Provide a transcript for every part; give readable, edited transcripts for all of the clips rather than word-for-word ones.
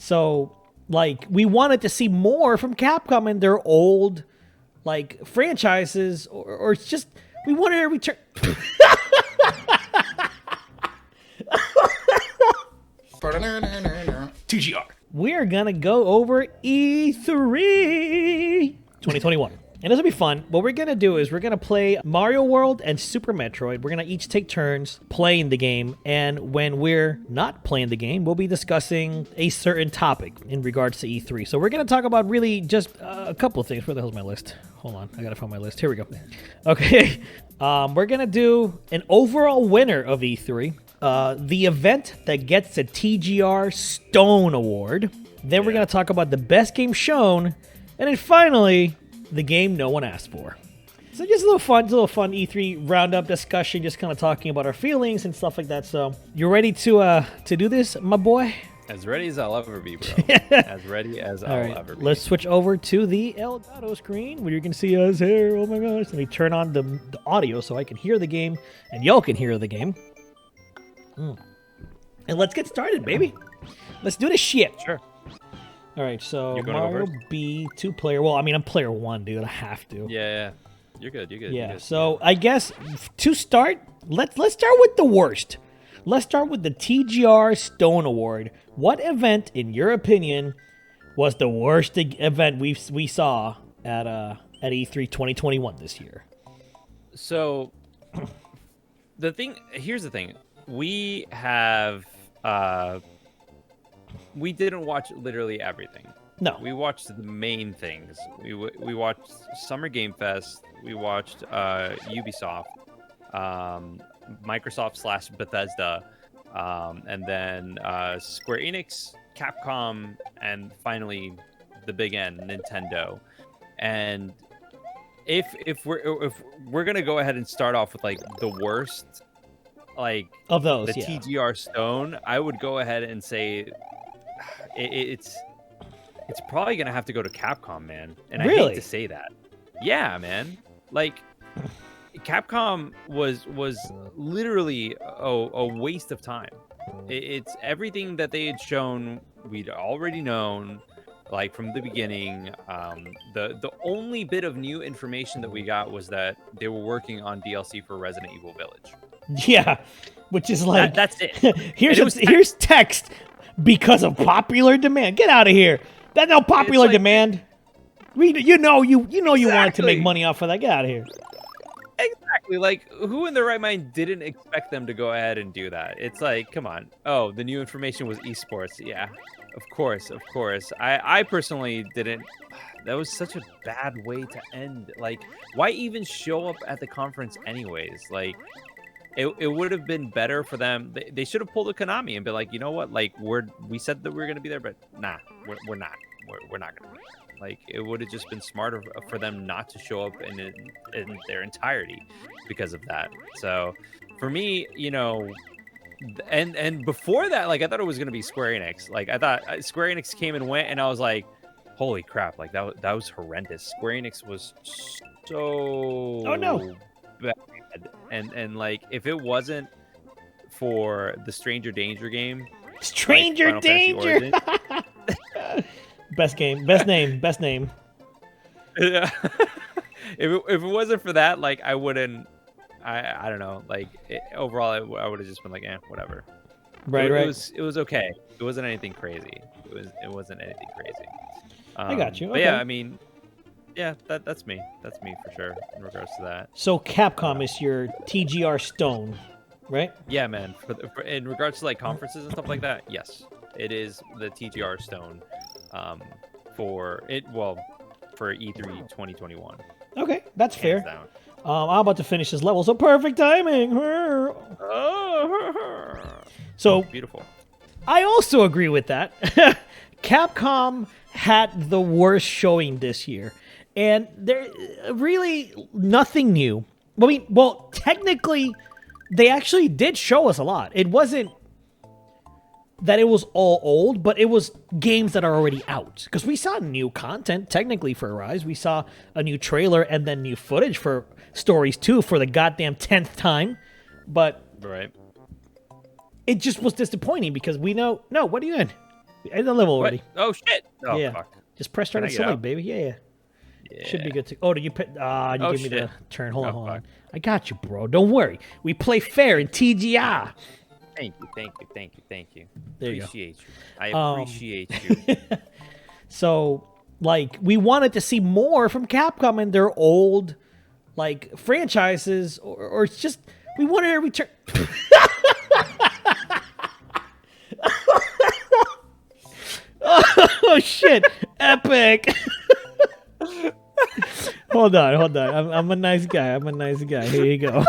So, like, we wanted to see more from Capcom and their old, like, franchises, or it's just, we wanted a return. TGR. We're gonna go over E3 2021. And this will be fun. What we're going to do is we're going to play Mario World and Super Metroid. We're going to each take turns playing the game. And when we're not playing the game, we'll be discussing a certain topic in regards to E3. So we're going to talk about really just a couple of things. Where the hell's my list? Hold on. I got to find my list. Here we go. Okay. We're going to do an overall winner of E3. The event that gets the TGR Stone Award. Then we're going to talk about the best game shown. And then finally, the game no one asked for. So just a little fun E3 roundup discussion, just kind of talking about our feelings and stuff like that. So you ready to do this, my boy? As ready as I'll ever be, bro. As ready as I'll ever be. Let's switch over to the Elgato screen where you can see us here. Oh my gosh. Let me turn on the audio so I can hear the game and y'all can hear the game. And let's get started, baby. Let's do this shit. Sure. All right, so Mario B, 2-player. Well, I mean, I'm player 1, dude. I have to. Yeah. You're good. Yeah, You're good. So I guess to start, let's start with the worst. Let's start with the TGR Stone Award. What event, in your opinion, was the worst event we saw at E3 2021 this year? So here's the thing. We have we didn't watch literally everything. No. We watched the main things. We watched Summer Game Fest. We watched Ubisoft, Microsoft / Bethesda, and then Square Enix, Capcom, and finally the big N, Nintendo. And if we're gonna go ahead and start off with like the worst, like of those, the TGR Stone, I would go ahead and say it's probably gonna have to go to Capcom, man. And really? I hate to say that. Yeah, man. Like Capcom was literally a waste of time. It's everything that they had shown, we'd already known, like from the beginning. The only bit of new information that we got was that they were working on DLC for Resident Evil Village. Yeah, which is like that's it. here's text because of popular demand. Get out of here. That's no popular demand. You know you wanted to make money off of that. Get out of here. Exactly. Like, who in their right mind didn't expect them to go ahead and do that? It's like, come on. Oh, the new information was esports. Yeah, of course. I personally didn't. That was such a bad way to end. Like, why even show up at the conference anyways? Like, it would have been better for them. They should have pulled a Konami and be like, you know what? Like, we said that we were going to be there, but nah, we're not. We're not going to be. Like, it would have just been smarter for them not to show up in their entirety because of that. So, for me, you know, and before that, like, I thought it was going to be Square Enix. Like, I thought Square Enix came and went, and I was like, holy crap! Like, that was horrendous. Square Enix was so bad. And like, if it wasn't for the Stranger Danger game, Stranger Danger. Best name. Yeah. If it wasn't for that, like, I wouldn't. I don't know. Like, overall, I would have just been like, whatever. Right. It was okay. It wasn't anything crazy. It wasn't anything crazy. I got you. But yeah, I mean, yeah, that's me. That's me for sure in regards to that. So Capcom is your TGR Stone, right? Yeah, man. For in regards to like conferences and stuff like that, yes, it is the TGR Stone. For E3 2021. Okay, that's fair. I'm about to finish this level, so perfect timing. So beautiful. I also agree with that. Capcom had the worst showing this year, and there really nothing new. I mean, well, technically, they actually did show us a lot. It wasn't that it was all old, but it was games that are already out. Because we saw new content, technically, for Rise. We saw a new trailer and then new footage for Stories 2 for the goddamn 10th time. But right, it just was disappointing because we know... No, what are you in? End the level What? already. Oh shit! Oh Yeah. fuck. Just press start Can and I get select, out? baby. Yeah. Yeah. Should be good to. Oh, did you pick? You Oh, gave me the shit. turn. Hold on, Oh, hold on. fuck. I got you, bro. Don't worry. We play fair in TGR. Thank you, thank you, thank you, thank you. There you go. Appreciate you. I appreciate you. So, like, we wanted to see more from Capcom and their old, like, franchises, or it's just we wanted to return. Oh shit! Epic. Hold on. I'm a nice guy. Here you go.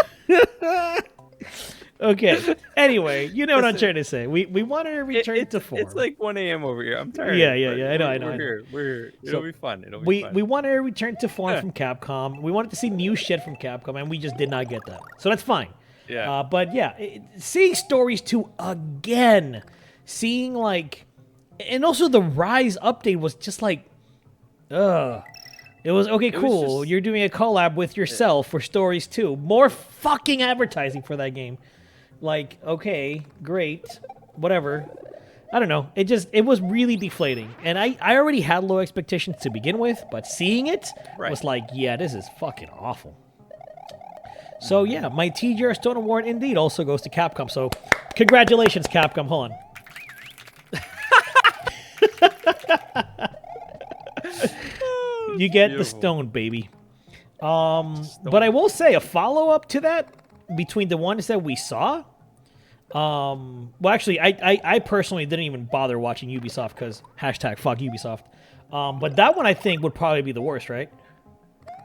Okay. Anyway, you know what I'm trying to say. We wanted to return to form. It's like 1 a.m. over here. I'm tired. Yeah. but I know. We're here. We're here. It'll be fun. It'll be we fun. we wanted to return to form from Capcom. We wanted to see new shit from Capcom, and we just did not get that. So that's fine. Yeah. But yeah, seeing Stories 2 again, seeing like, and also the Rise update was just like, ugh. It was okay, cool. You're doing a collab with yourself for Stories 2. More fucking advertising for that game. Like, okay, great, whatever. I don't know. It was really deflating, and I already had low expectations to begin with, but seeing it was like, yeah, this is fucking awful. So yeah, my TGR Stone Award indeed also goes to Capcom. So congratulations, Capcom. Hold on. You get the stone, baby. But I will say a follow-up to that between the ones that we saw. Well, actually, I personally didn't even bother watching Ubisoft because #fuck Ubisoft. But that one I think would probably be the worst, right?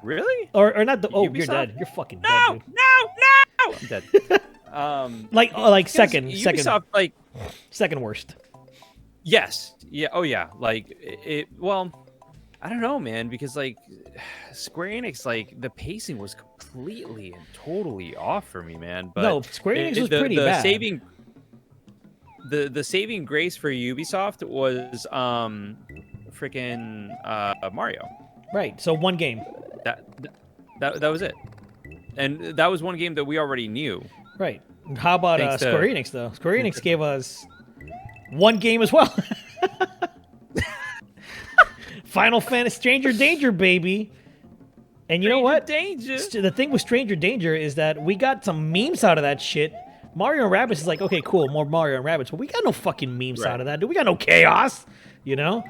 Really? Or not the? Oh, Ubisoft? you're dead. You're fucking dead, No, dude. no, I'm dead. Like second, Ubisoft, like, second worst. yes, yeah, oh yeah, like it. Well, I don't know, man, because like Square Enix, like the pacing was completely and totally off for me, man. But No, Square Enix was pretty bad. The saving grace for Ubisoft was freaking Mario. Right. So one game. That was it, and that was one game that we already knew. Right. How about Thanks to- Square Enix though? Square Enix gave us one game as well. Final Fantasy Stranger Danger, baby. And you know what? Danger. The thing with Stranger Danger is that we got some memes out of that shit. Mario and Rabbids is like, okay, cool, more Mario and Rabbids, but we got no fucking memes out of that, dude. We got no chaos, you know?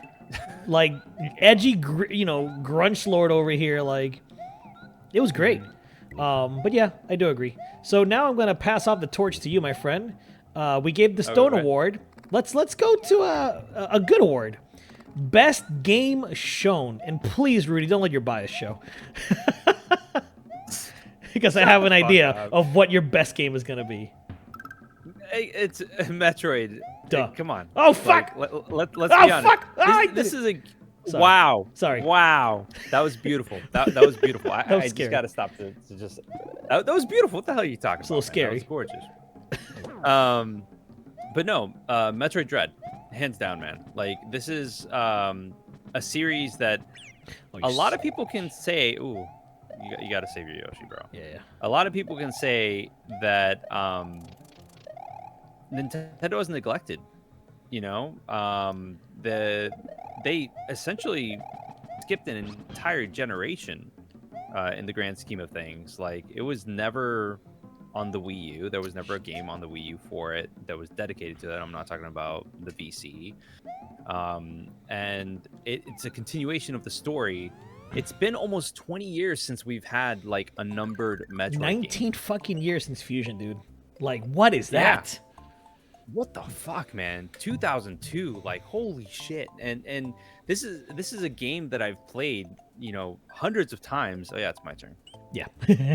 Like, edgy, grunge lord over here, like, it was great. But yeah, I do agree. So now I'm going to pass off the torch to you, my friend. We gave the Stone Award. Let's go to a good award. Best game shown. And please, Rudy, don't let your bias show. Because I have an idea of what your best game is going to be. It's Metroid. Duh. Come on. Oh, fuck. Like, let's be honest. Fuck. This is a... Sorry. Wow. Sorry. Wow. That was beautiful. That was beautiful. I was just scary. got to stop to just... That was beautiful. What the hell are you talking about? It's a little scary. That was gorgeous. But no, Metroid Dread. Hands down, man. Like, this is a series that a lot of people can say... Ooh, you got to save your Yoshi, bro. Yeah. A lot of people can say that Nintendo is neglected. You know, they essentially skipped an entire generation in the grand scheme of things. Like, it was never on the Wii U. There was never a game on the Wii U for it that was dedicated to that. I'm not talking about the VC. And it's a continuation of the story. It's been almost 20 years since we've had like a numbered Metroid 19 game. fucking years since Fusion, dude. Like, what is that? What the fuck, man? 2002, like, holy shit. And this is a game that I've played, you know, hundreds of times. Oh yeah, it's my turn. Yeah.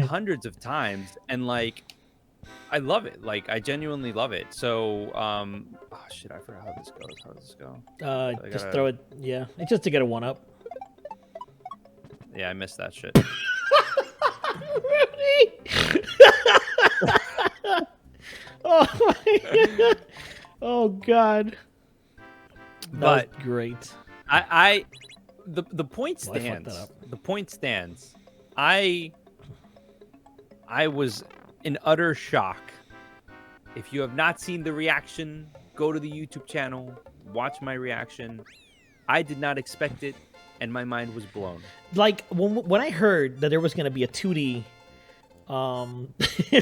Hundreds of times, and like, I love it. Like, I genuinely love it. So oh shit, I forgot how this goes. How does this go? Just throw it. Yeah, it's just to get a 1-up. Yeah, I missed that shit. Oh my god. Oh god. That was great. The point Well, I fucked stands. that up. The point stands. I was in utter shock. If you have not seen the reaction, go to the YouTube channel, watch my reaction. I did not expect it, and my mind was blown. Like when I heard that there was going to be a 2D,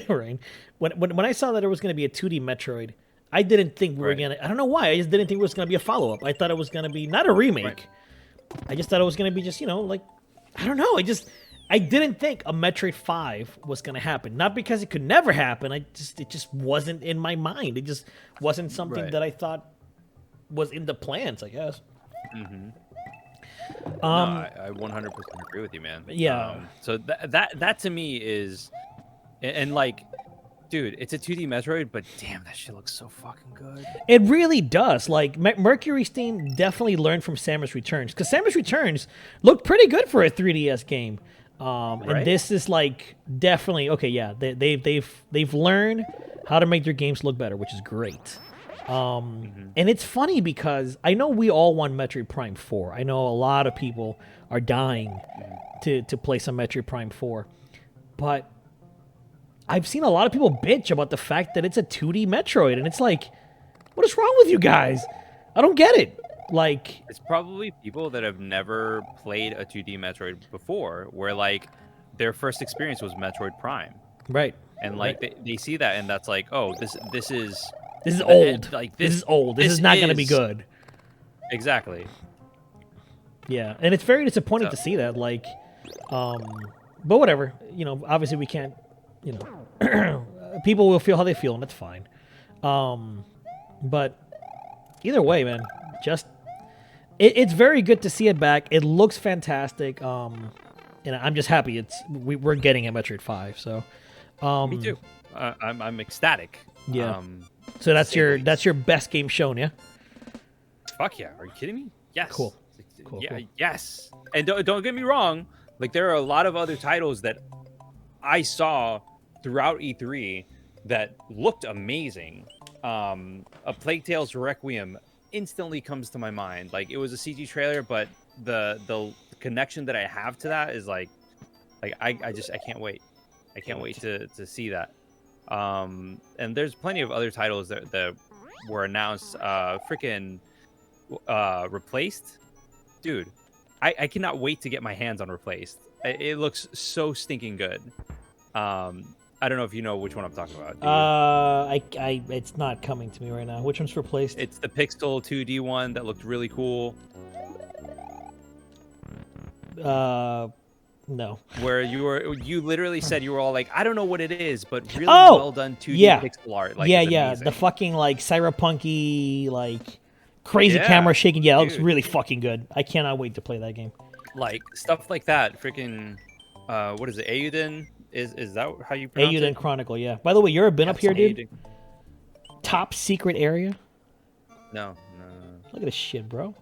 right? When I saw that there was going to be a 2D Metroid, I didn't think we were gonna. I don't know why. I just didn't think it was going to be a follow up. I thought it was going to be not a remake. Right. I just thought it was going to be just like I don't know. I didn't think a Metroid 5 was going to happen. Not because it could never happen. It just wasn't in my mind. It just wasn't something that I thought was in the plans, I guess. Mm-hmm. No, I 100% agree with you, man. Yeah. So that to me is, and like, dude, it's a 2D Metroid, but damn, that shit looks so fucking good. It really does. Like, Mercury's team definitely learned from Samus Returns, because Samus Returns looked pretty good for a 3DS game. And this is like definitely okay. Yeah, they've learned how to make their games look better, which is great. And it's funny because I know we all want Metroid Prime 4. I know a lot of people are dying to play some Metroid Prime 4, but I've seen a lot of people bitch about the fact that it's a 2D Metroid, and it's like, what is wrong with you guys? I don't get it. Like, it's probably people that have never played a 2D Metroid before, where like their first experience was Metroid Prime, right? And like they see that, and that's like, oh, this is old. Like this is old. This is not going to be good. Exactly. Yeah, and it's very disappointing to see that. Like, but whatever. Obviously we can't. People will feel how they feel, and that's fine. But either way, man, just. It's very good to see it back. It looks fantastic. And I'm just happy we're getting a Metroid 5. So, me too. I'm ecstatic. Yeah. So that's your best game shown, yeah? Fuck yeah! Are you kidding me? Yes. Cool. Yeah. Cool. Yes. And don't get me wrong. Like, there are a lot of other titles that I saw throughout E3 that looked amazing. A Plague Tale's Requiem instantly comes to my mind. Like, it was a CG trailer, but the connection that I have to that is like I can't wait. I can't wait to see that. And there's plenty of other titles that were announced. Freaking Replaced, dude. I cannot wait to get my hands on Replaced. It looks so stinking good. I don't know if you know which one I'm talking about. It's not coming to me right now. Which one's Replaced? It's the Pixel 2D one that looked really cool. No. Where you literally said you were all like, I don't know what it is, but really well done 2D pixel art. Like, yeah, amazing. The fucking like cyberpunky like crazy camera shaking. Yeah, it looks really fucking good. I cannot wait to play that game. Like stuff like that. Freaking, what is it? Eiyuden? Is that how you pronounce it? Eiyuden Chronicle. Yeah. By the way, you ever been up here, dude? Top secret area. No. Look at this shit, bro.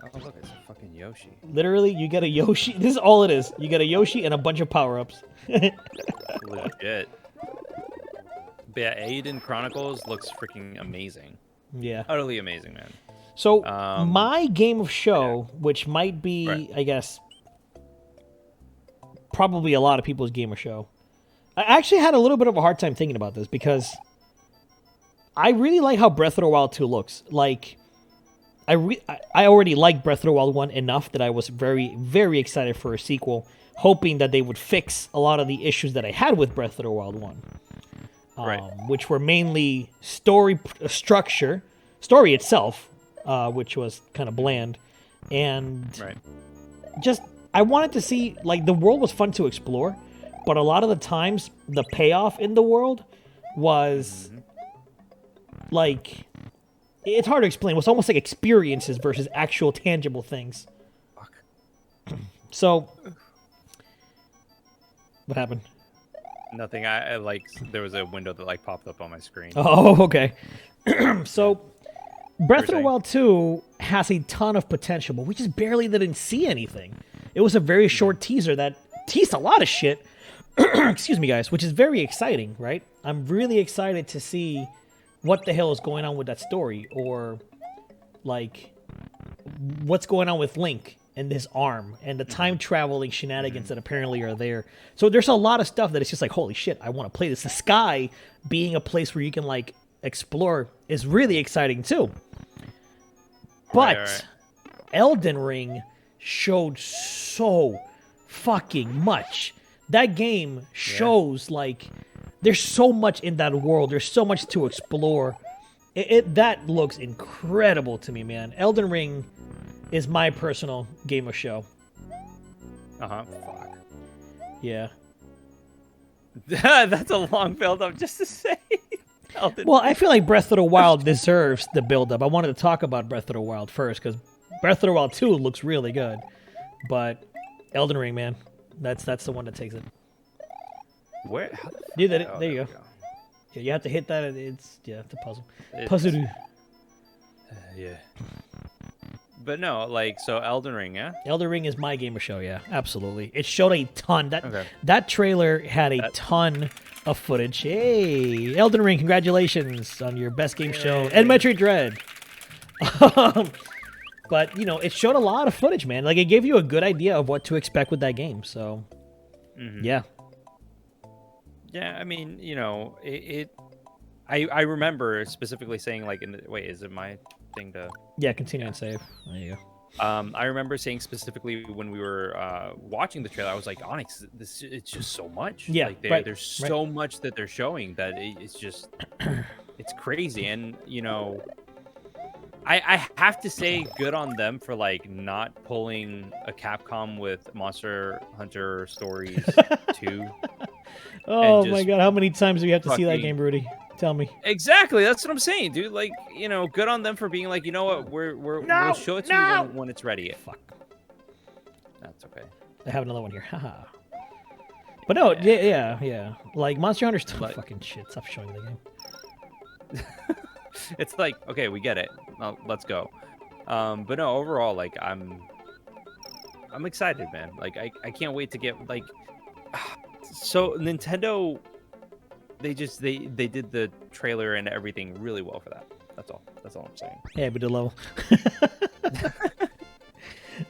Oh, look, it's a fucking Yoshi. Literally, you get a Yoshi. This is all it is. You get a Yoshi and a bunch of power-ups. Legit. But yeah, Eiyuden Chronicles looks freaking amazing. Yeah. Utterly amazing, man. So, my game of show, which might be, I guess, probably a lot of people's game of show. I actually had a little bit of a hard time thinking about this because I really like how Breath of the Wild 2 looks. Like, I already liked Breath of the Wild 1 enough that I was very, very excited for a sequel, hoping that they would fix a lot of the issues that I had with Breath of the Wild 1. Which were mainly story itself, which was kind of bland, and just I wanted to see, like, the world was fun to explore, but a lot of the times the payoff in the world was like, it's hard to explain. It was almost like experiences versus actual tangible things. Fuck. So, what happened? Nothing. I like, there was a window that like popped up on my screen. Oh, okay. So, Breath of the Wild 2 has a ton of potential, but we just barely didn't see anything. It was a very short teaser that teased a lot of shit. Excuse me, guys, which is very exciting, right? I'm really excited to see what the hell is going on with that story, or like what's going on with Link and his arm and the time traveling shenanigans that apparently are there. So there's a lot of stuff that it's just like, holy shit, I want to play this. The sky being a place where you can like explore is really exciting too. But Right. Elden Ring showed so fucking much. That game shows like there's so much in that world. There's so much to explore. That looks incredible to me, man. Elden Ring is my personal game of show. Fuck. Yeah. That's a long build up just to say. Elden Well, I feel like Breath of the Wild deserves the build-up. I wanted to talk about Breath of the Wild first because Breath of the Wild 2 looks really good, but Elden Ring, man, that's the one that takes it. Where? Dude, there Oh, you there go. we Yeah, you have to hit that. It's a puzzle. It's- Puzzle. Yeah. But no, like, so Elden Ring, yeah? Elden Ring is my game of show. Yeah, absolutely. It showed a ton. Okay. That trailer had a ton of footage. Hey, Elden Ring, congratulations on your best game show and Metroid Dread. But you know, it showed a lot of footage, man. Like it gave you a good idea of what to expect with that game. So, yeah. Yeah, I mean, you know, I remember specifically saying, like, wait, is it my thing to... Yeah, continue and save. There you go. I remember saying specifically when we were watching the trailer, I was like, Onix, it's just so much. Yeah, like right, there's so much that they're showing that it's just it's crazy. And you know, I have to say, good on them for like not pulling a Capcom with Monster Hunter Stories 2. Oh And my just god, how many times do we have to see that fucking- game, Rudy? Tell me. Exactly, that's what I'm saying, dude. Like, you know, good on them for being like, you know what, we'll show it to you when it's ready. Fuck. That's okay. I have another one here. Haha. But no, yeah. Like Monster Hunter's still fucking shit. Stop showing the game. It's like, okay, we get it. Well, let's go. But no, overall, like, I'm excited, man. Like, I can't wait to get like. So Nintendo, they did the trailer and everything really well for that. That's all I'm saying. Yeah, but the level.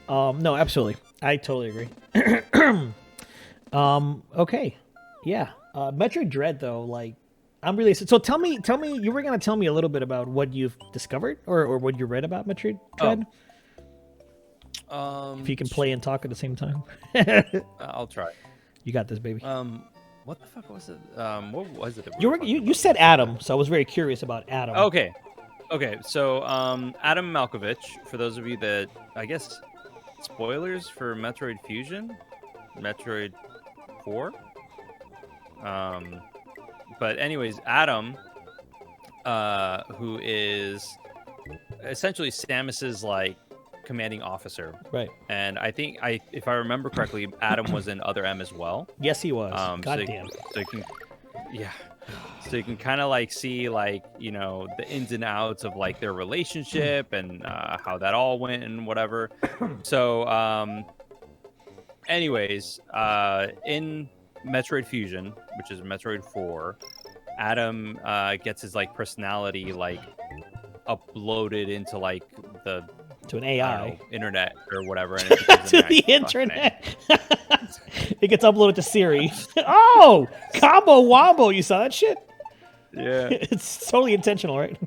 No, absolutely. I totally agree. Okay. Yeah. Metroid Dread though, like I'm really so tell me you were gonna tell me a little bit about what you've discovered or what you read about Metroid Dread. If you can play and talk at the same time. I'll try. You got this, baby. What the fuck was it? What was it? That we You were were talking you said Adam, so I was very curious about Adam. Okay. So, Adam Malkovich, for those of you that, I guess, spoilers for Metroid Fusion, Metroid 4. But anyways, Adam, who is essentially Samus's, like, commanding officer. Right. And I think, if I remember correctly, Adam was in Other M as well. Yes, he was. So Goddamn. you can, yeah. So you can kind of like see like, you know, the ins and outs of like their relationship and how that all went and whatever. So, anyways, in Metroid Fusion, which is Metroid 4, Adam gets his like personality like uploaded into like the To an I AI. don't know, internet or whatever. And it becomes To an the AI. internet. It gets uploaded to Siri. Oh, combo wombo! You saw that shit? Yeah, It's totally intentional, right?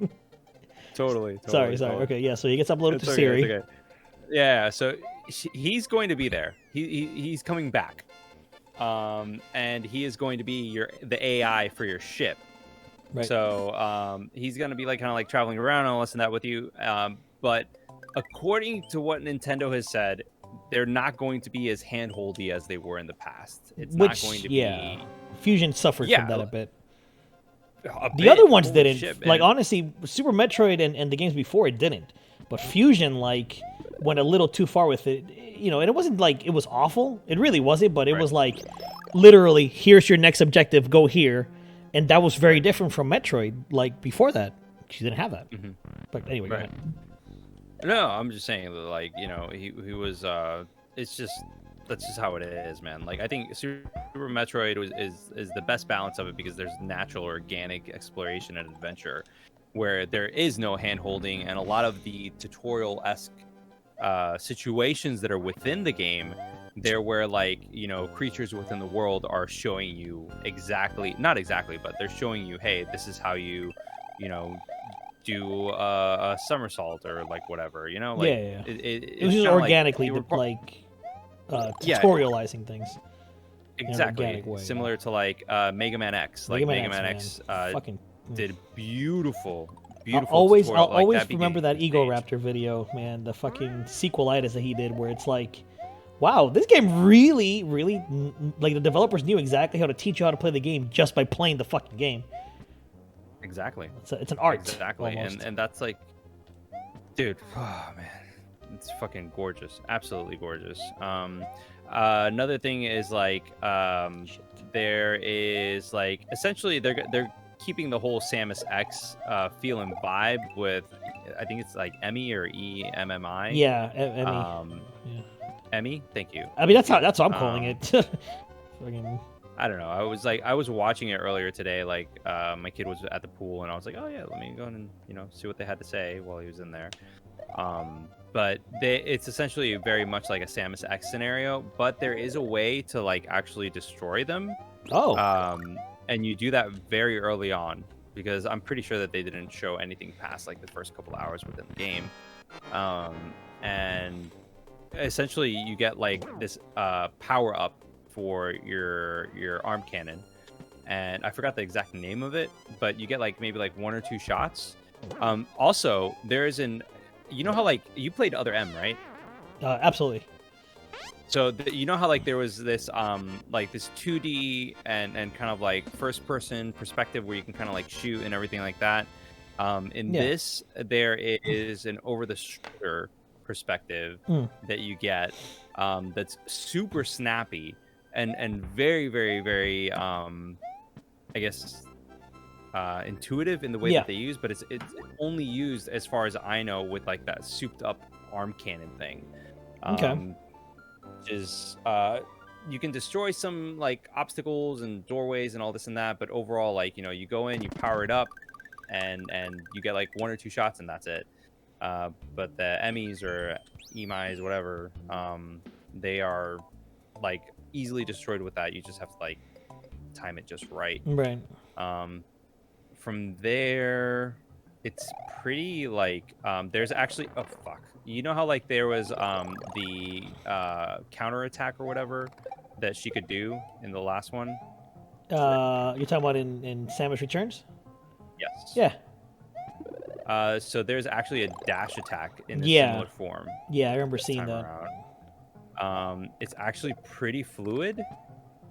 totally. Sorry. totally. Okay, yeah. So he gets uploaded It's to okay, Siri. it's okay. Yeah, so he's going to be there. He's coming back, and he is going to be the AI for your ship. Right. So he's going to be like kind of like traveling around and this and that with you. But according to what Nintendo has said, they're not going to be as handholdy as they were in the past. It's not going to be. Fusion suffered Yeah, from that a bit. A The bit. other ones Holy didn't. shit, Like man. honestly, Super Metroid and the games before it didn't. But Fusion like went a little too far with it. You know, and it wasn't like it was awful. It really wasn't. But it Right. was like literally, here's your next objective. Go here. And that was very different from Metroid. Like before that, she didn't have that. But anyway, go Right. ahead. No, I'm just saying that, like, you know, he was. It's just that's just how it is, man. Like, I think Super Metroid is the best balance of it because there's natural, organic exploration and adventure, where there is no hand holding, and a lot of the tutorial-esque situations that are within the game, they're where, like, you know, creatures within the world are showing you not exactly, but they're showing you, hey, this is how you know, do a somersault or like whatever, you know, like Yeah. it It was it's just kind of organically yeah, tutorializing things in an exactly organic way. similar to like Mega Man X. Mega Like Man Mega X, Man man. X Fucking. did beautiful I'll tutorial like always that remember beginning that stage. Ego Raptor video, man. The fucking sequelitis that he did, where it's like, wow, this game really, really, like the developers knew exactly how to teach you how to play the game just by playing the fucking game. Exactly. It's an art. Exactly. Almost. And that's like, dude, oh man, it's fucking gorgeous. Absolutely gorgeous. Another thing is like, there is like essentially they're keeping the whole Samus X feel and vibe with, I think it's like Emmy or EMMI. Yeah, Emmy. Yeah. Emmy, thank you. I mean, that's how I'm calling it. Fucking. I don't know. I was watching it earlier today. Like, my kid was at the pool, and I was like, oh yeah, let me go and see what they had to say while he was in there. But it's essentially very much like a Samus X scenario, but there is a way to like actually destroy them. Oh. And you do that very early on, because I'm pretty sure that they didn't show anything past like the first couple hours within the game. And essentially you get like this power up for your arm cannon, and I forgot the exact name of it, but you get like maybe like 1 or 2 shots. Also, there is how like you played Other M, right? Absolutely. So you know how like there was this like this 2D and kind of like first person perspective where you can kind of like shoot and everything like that. This there is an over the shoulder perspective that you get, that's super snappy and very very very I guess intuitive in the way that they use, but it's only used, as far as I know, with like that souped up arm cannon thing. Is you can destroy some like obstacles and doorways and all this and that, but overall, like, you go in, you power it up, and you get like 1 or 2 shots, and that's it. But the Emmys or EMIs, whatever, they are like easily destroyed with that. You just have to like time it just right. Right. From there, it's pretty like there's actually you know how like there was the counter attack or whatever that she could do in the last one? You're talking about in Samus Returns? Yes. Yeah. So there's actually a dash attack in a similar form. Yeah, I remember seeing that. It's actually pretty fluid,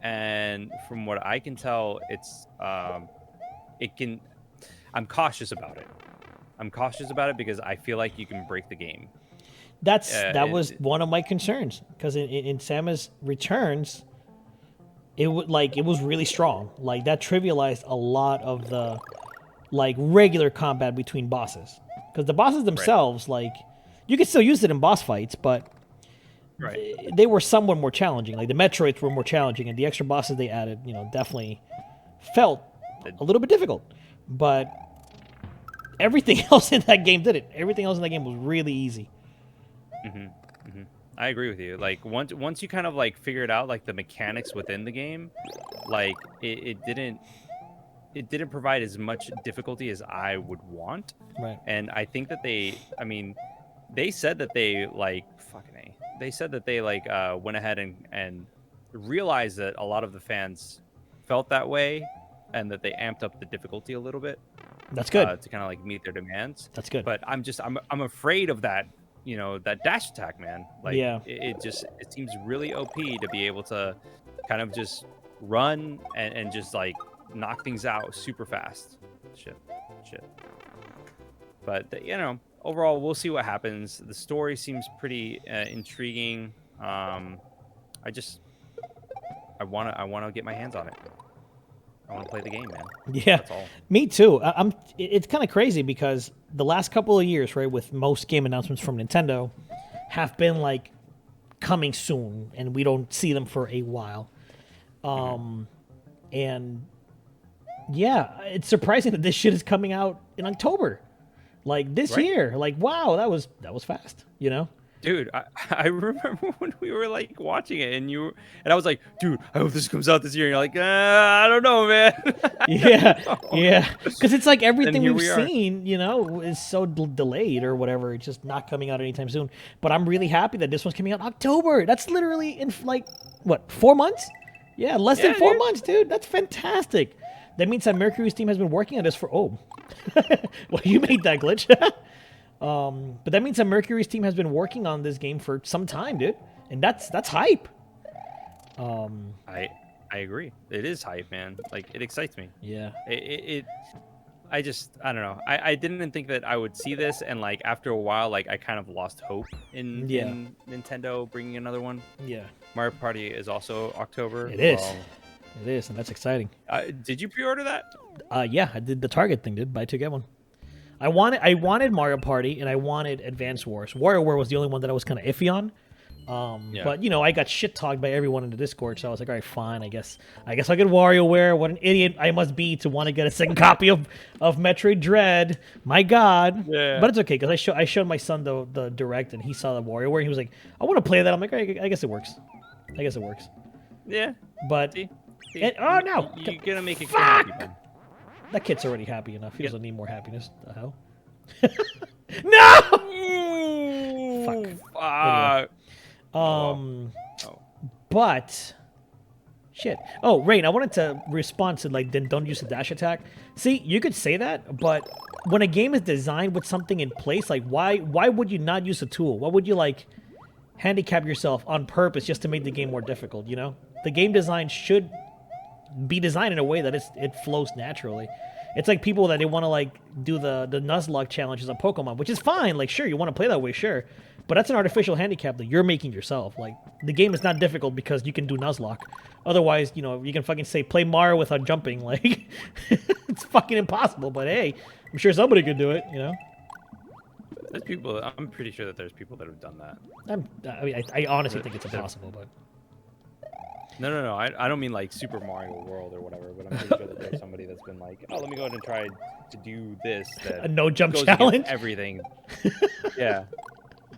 and from what I can tell, it's I'm cautious about it. I'm cautious about it because I feel like you can break the game. That was one of my concerns, because in Samus Returns, it was really strong. Like, that trivialized a lot of the like regular combat between bosses, because the bosses themselves, like, you could still use it in boss fights, but they were somewhat more challenging. Like, the Metroids were more challenging, and the extra bosses they added, definitely felt a little bit difficult. But everything else in that game did it. Everything else in that game was really easy. I agree with you. Like, once you kind of like figured out like the mechanics within the game, like it didn't provide as much difficulty as I would want. Right. And I think that they said that they went ahead and realized that a lot of the fans felt that way, and that they amped up the difficulty a little bit. That's good. To kind of like meet their demands. That's good. But I'm afraid of that, that dash attack, man. Like, it seems really OP to be able to kind of just run and just like knock things out super fast. Shit. But overall, we'll see what happens. The story seems pretty intriguing. I want to get my hands on it. I want to play the game, man. Yeah, that's all. Me too. It's kind of crazy, because the last couple of years, right, with most game announcements from Nintendo, have been like coming soon, and we don't see them for a while. And yeah, it's surprising that this shit is coming out in October, like this year. Like, wow, that was fast. Dude, I remember when we were like watching it, and I was like, dude, I hope this comes out this year. And you're like, I don't know, man. I Yeah, don't know. yeah. Because it's like And everything here we've we are. seen, is so delayed or whatever. It's just not coming out anytime soon. But I'm really happy that this one's coming out in October. That's literally in like, what, 4 months? Yeah, less than Yeah, four dude. months, dude. That's fantastic. That means that Mercury's team has been working on this for, oh. Well, you made that glitch. But that means that Mercury's team has been working on this game for some time, dude. And that's hype. I agree. It is hype, man. Like it excites me. Yeah. I don't know. I didn't think that I would see this, and like after a while, like I kind of lost hope Yeah. in Nintendo bringing another one. Yeah. Mario Party is also October. It is. Well, It is, and that's exciting. did you pre-order that? Yeah, I did the Target thing, dude. Buy two, get one. I wanted Mario Party and I wanted Advance Wars. WarioWare was the only one that I was kind of iffy on. Yeah. But I got shit talked by everyone in the Discord, so I was like, all right, fine. I guess I'll get WarioWare. What an idiot I must be to want to get a second copy of Metroid Dread. My God. Yeah. But it's okay because I showed my son the direct and he saw the WarioWare. And he was like, I want to play that. I'm like, all right, I guess it works. I guess it works. Yeah. But See? oh no, You're gonna make it Fuck! happy, man. that kid's already happy enough. He Yeah. doesn't need more happiness. The hell? No. Fuck. Um, Oh. but shit. Oh, Rain, I wanted to respond to like, then don't use the dash attack. See, you could say that, but when a game is designed with something in place, like why would you not use a tool? Why would you like handicap yourself on purpose just to make the game more difficult? The game design should be designed in a way that it flows naturally. It's like people that they want to like do the Nuzlocke challenges on Pokemon, which is fine. Like, sure, you want to play that way, sure. But that's an artificial handicap that you're making yourself. Like, the game is not difficult because you can do Nuzlocke. Otherwise, you can fucking say, play Mario without jumping. Like, it's fucking impossible. But hey, I'm sure somebody could do it, There's people. I'm pretty sure that there's people that have done that. I honestly think it's impossible, but... No. I don't mean like Super Mario World or whatever, but I'm pretty sure that there's somebody that's been like, oh, let me go ahead and try to do this. That A no-jump goes against challenge? everything. Yeah.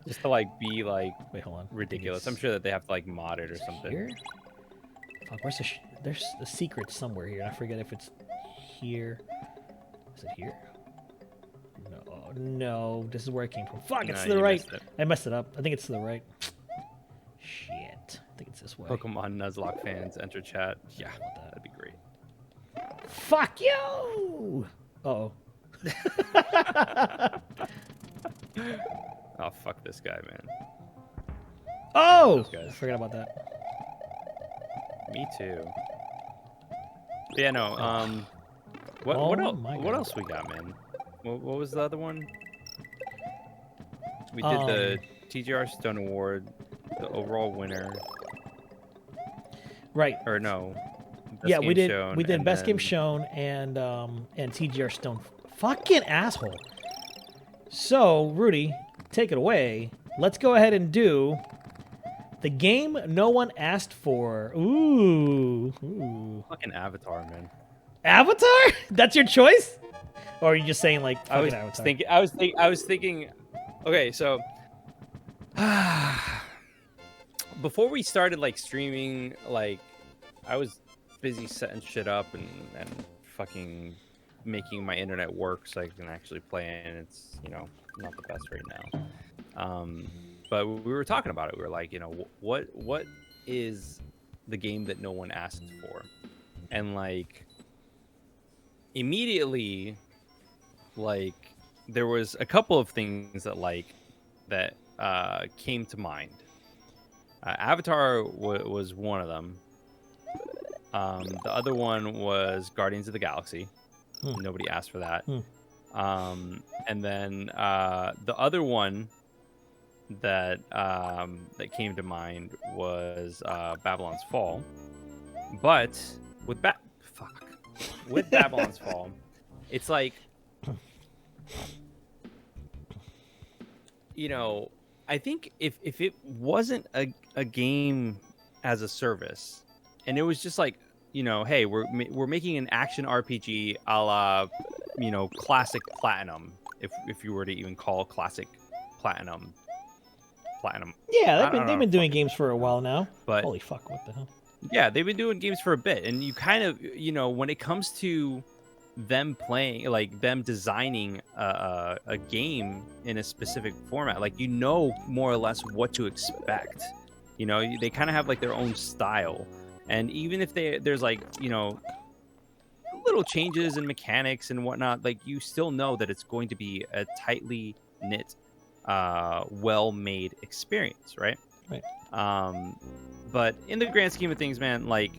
Just to like be like Wait, hold on. ridiculous. I'm sure that they have to like mod it or something. Here? Fuck, where's there's a secret somewhere here. I forget if it's here. Is it here? No. This is where it came from. Fuck, it's to the you right. missed it. I messed it up. I think it's to the right. Shit. I think it's this way. Pokemon Nuzlocke fans enter chat. Yeah, that. that'd be great. Fuck you! Uh-oh. Oh, fuck this guy, man. Oh! Those guys. I forgot about that. Me too. But yeah, no. What Oh else? my What God. else we got, man? What was the other one? We did the TGR Stone Award, the overall winner. Right. Or no. Best Yeah, Game we did. Shown, We did and best game then- shown and TGR Stone. Fucking asshole. So Rudy, take it away. Let's go ahead and do the game no one asked for. Ooh. Fucking Avatar, man. Avatar? That's your choice? Or are you just saying like I was fucking Avatar? thinking. I was thinking. Okay, so before we started like streaming, like I was busy setting shit up and fucking making my internet work so I can actually play, and it's not the best right now. But we were talking about it. We were like, what is the game that no one asked for? And like immediately, like there was a couple of things that came to mind. Avatar was one of them. The other one was Guardians of the Galaxy. Nobody asked for that. And then the other one that came to mind was Babylon's Fall. But with Babylon's Fall, it's like, I think if it wasn't a game as a service, and it was just like, hey, we're making an action RPG a la, classic Platinum, if you were to even call classic Platinum platinum. Yeah, they've been doing games for a while now. But holy fuck, what the hell? Yeah, they've been doing games for a bit, and you kind of, when it comes to them playing, like them designing a game in a specific format, like more or less what to expect. They kind of have like their own style, and even if there's like little changes in mechanics and whatnot, like you still know that it's going to be a tightly knit, well-made experience, right? Right. But in the grand scheme of things, man, like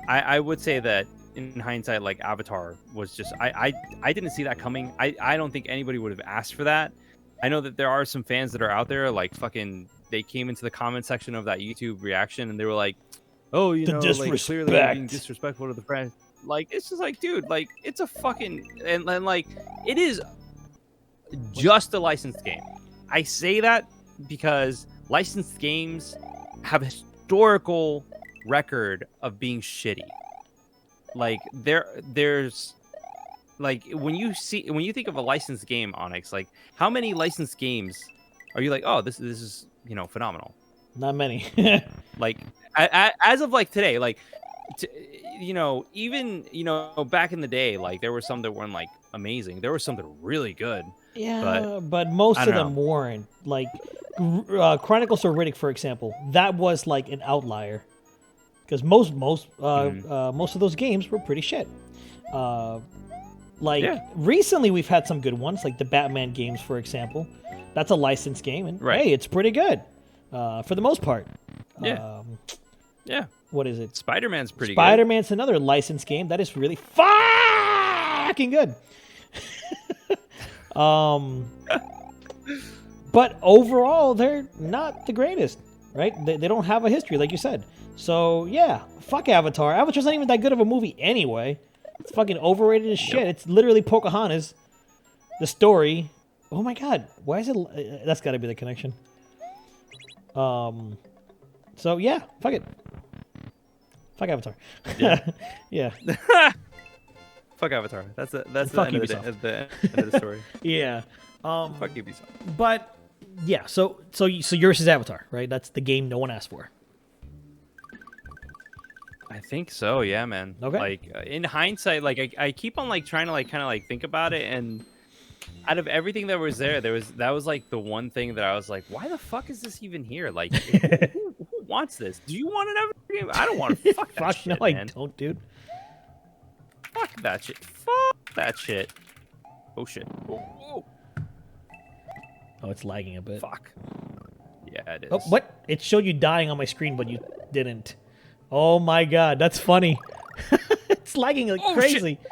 I would say that in hindsight, like Avatar was just I didn't see that coming. I don't think anybody would have asked for that. I know that there are some fans that are out there like fucking they came into the comment section of that YouTube reaction and they were like, oh, like clearly they're being disrespectful to the friend. Like it's just like, dude, like it's a fucking and like it is just a licensed game. I say that because licensed games have a historical record of being shitty. Like there's like when you think of a licensed game, Onix, like how many licensed games are you like, oh, this is phenomenal? Not many. Like as of like today, like even back in the day, like there were some that weren't like amazing. There was some that were really good. Yeah, but most of them weren't. Like Chronicles of Riddick, for example, that was like an outlier because most of those games were pretty shit. Recently we've had some good ones, like the Batman games, for example. That's a licensed game, and hey, it's pretty good for the most part. Yeah. What is it? Spider-Man's pretty good. Spider-Man's another licensed game that is really fucking good. But overall, they're not the greatest, right? They don't have a history, like you said. So, yeah, fuck Avatar. Avatar's not even that good of a movie anyway. It's fucking overrated as shit. Yep. It's literally Pocahontas. The story. Oh my god. Why is it... that's gotta be the connection. So, yeah, fuck it. Fuck Avatar. Yeah. Yeah. Fuck Avatar. That's the end of the story. Yeah. Fuck Ubisoft. But yeah, so yours is Avatar, right? That's the game no one asked for. I think so, yeah, man. Okay. Like in hindsight, like I keep on like trying to like kind of like think about it, and out of everything that was there, that was like the one thing that I was like, why the fuck is this even here? Like, who wants this? Do you want an Avatar game? I don't want to. Fuck that shit, no, man. I don't, dude. Fuck that shit. Fuck that shit. Oh shit. Oh. Oh, it's lagging a bit. Fuck. Yeah, it is. Oh, what? It showed you dying on my screen, but you didn't. Oh my god, that's funny. It's lagging like crazy. Shit.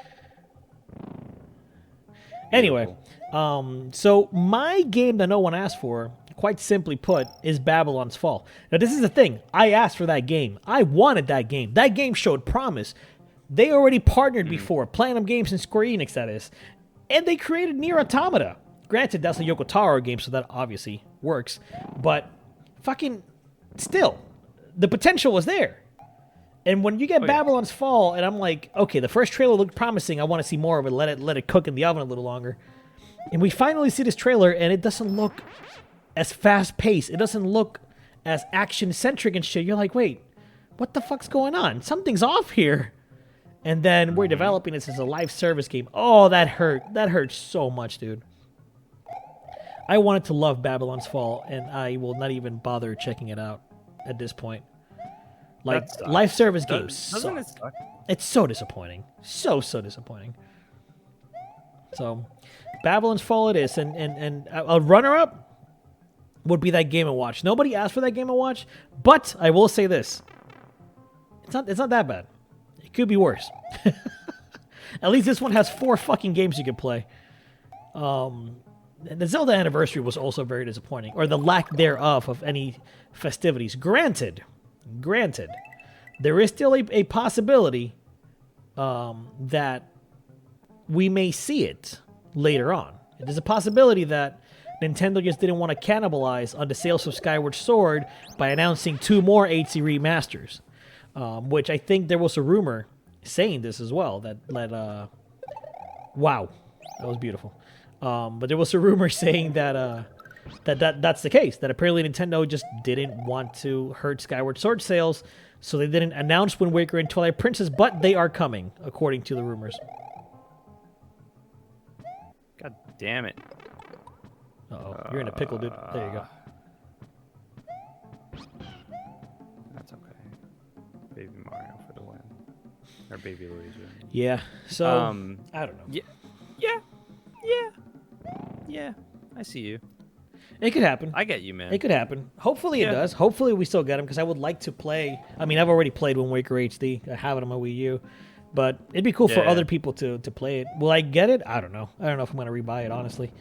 Anyway, so my game that no one asked for, quite simply put, is Babylon's Fall. Now, this is the thing. I asked for that game. I wanted that game. That game showed promise. They already partnered before, Platinum Games and Square Enix, that is. And they created Nier Automata. Granted, that's a Yoko Taro game, so that obviously works. But fucking still, the potential was there. And when you get Babylon's Fall, and I'm like, okay, the first trailer looked promising. I want to see more of it. Let it cook in the oven a little longer. And we finally see this trailer, and it doesn't look as fast-paced. It doesn't look as action-centric and shit. You're like, wait, what the fuck's going on? Something's off here. And then we're developing this as a live service game. Oh, that hurt. That hurt so much, dude. I wanted to love Babylon's Fall, and I will not even bother checking it out at this point. Like, live service games doesn't it suck? It's so disappointing. So disappointing. So, Babylon's Fall it is. And a runner-up would be that Game & Watch. Nobody asked for that Game & Watch, but I will say this. It's not that bad. It could be worse. At least this one has 4 fucking games you can play. And the Zelda Anniversary was also very disappointing, or the lack thereof of any festivities. Granted, there is still a possibility that we may see it later on. There's a possibility that Nintendo just didn't want to cannibalize on the sales of Skyward Sword by announcing 2 more HD remasters, which I think there was a rumor saying this as well, that wow, that was beautiful. But there was a rumor saying that that's the case. That apparently Nintendo just didn't want to hurt Skyward Sword sales, so they didn't announce Wind Waker and Twilight Princess, but they are coming, according to the rumors. God damn it. Uh-oh, you're in a pickle, dude. There you go. That's okay. Baby Mario for the win. Or Baby Luigi. Yeah. So I don't know. Yeah. I see you. It could happen. I get you, man. It could happen. Hopefully it does. Hopefully we still get them because I would like to play. I mean, I've already played Wind Waker HD. I have it on my Wii U. But it'd be cool for other people to play it. Will I get it? I don't know. I don't know if I'm going to rebuy it, honestly.